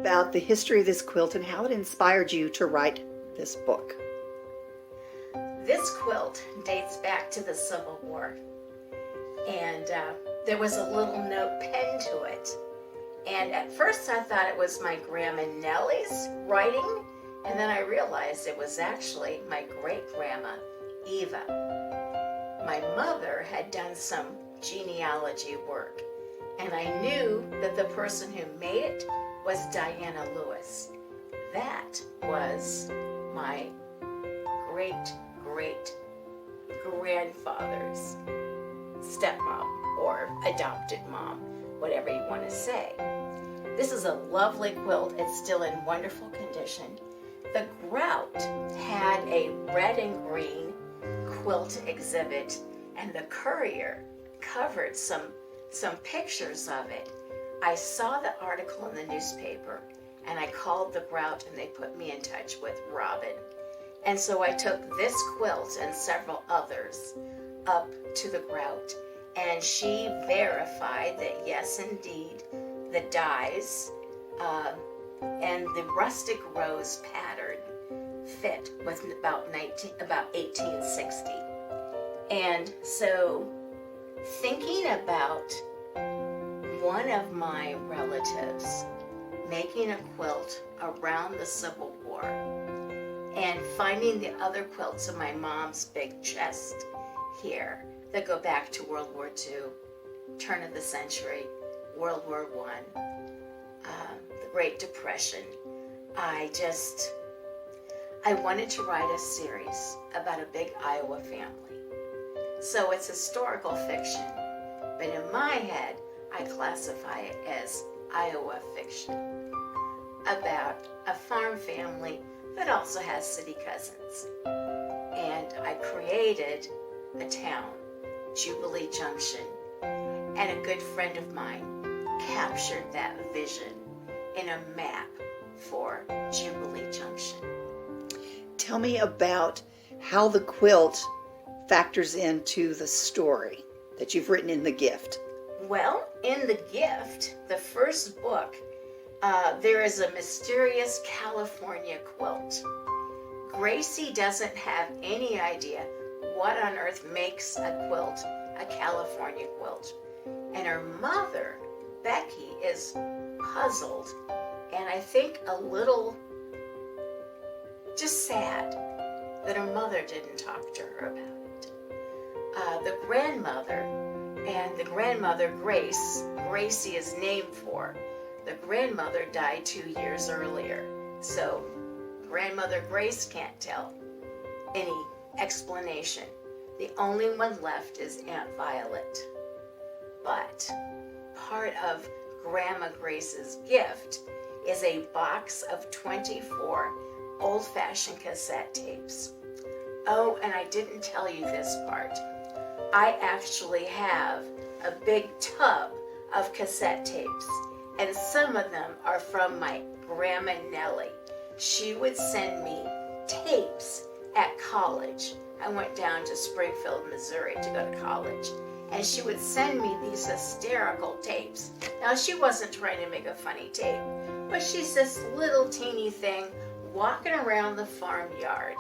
about the history of this quilt and how it inspired you to write this book. This quilt dates back to the Civil War, and there was a little note penned to it. And at first I thought it was my Grandma Nellie's writing, and then I realized it was actually my great-grandma, Eva. My mother had done some genealogy work, and I knew that the person who made it was Diana Lewis. That was my great-great-grandfather's stepmom or adopted mom, whatever you want to say. This is a lovely quilt. It's still in wonderful condition. The Grout had a red and green quilt exhibit, and the Courier covered some pictures of it. I saw the article in the newspaper, and I called the Grout, and they put me in touch with Robin. And so I took this quilt and several others up to the Grout, and she verified that yes, indeed, the dies and the rustic rose pattern fit with about 1860. And so, thinking about one of my relatives making a quilt around the Civil War and finding the other quilts in my mom's big chest here that go back to World War II, turn of the century, World War I, the Great Depression, I wanted to write a series about a big Iowa family. So it's historical fiction, but in my head, I classify it as Iowa fiction about a farm family that also has city cousins. And I created a town, Jubilee Junction, and a good friend of mine captured that vision in a map for Jubilee Junction. Tell me about how the quilt factors into the story that you've written in The Gift. Well, in The Gift, the first book, there is a mysterious California quilt. Gracie doesn't have any idea what on earth makes a quilt a California quilt. And her mother, Becky, is puzzled and I think a little just sad that her mother didn't talk to her about it. The grandmother and the grandmother Gracie is named for. The grandmother died 2 years earlier, so grandmother Grace can't tell any explanation. The only one left is Aunt Violet. But part of Grandma Grace's gift is a box of 24 old-fashioned cassette tapes. Oh, and I didn't tell you this part. I actually have a big tub of cassette tapes, and some of them are from my Grandma Nellie. She would send me tapes at college. I went down to Springfield, Missouri to go to college, and she would send me these hysterical tapes. Now, she wasn't trying to make a funny tape, but she's this little teeny thing walking around the farmyard.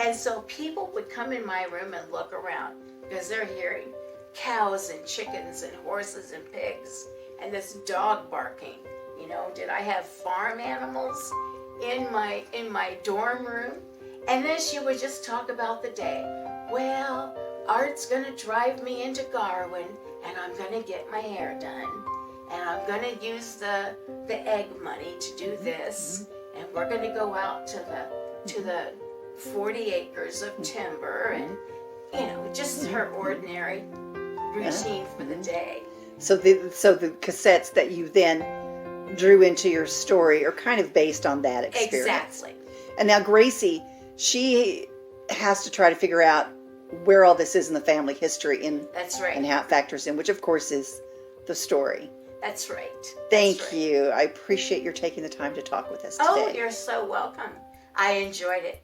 And so people would come in my room and look around because they're hearing cows and chickens and horses and pigs and this dog barking. You know, did I have farm animals in my dorm room? And then she would just talk about the day. Well, Art's gonna drive me into Garwin and I'm gonna get my hair done. And I'm gonna use the egg money to do this. And we're gonna go out to the 40 acres of timber and, you know, just her ordinary routine for the day. So the cassettes that you then drew into your story are kind of based on that experience. Exactly. And now Gracie, she has to try to figure out where all this is in the family history That's right. and how it factors in, which of course is the story. That's right. Thank you. I appreciate your taking the time to talk with us today. Oh, you're so welcome. I enjoyed it.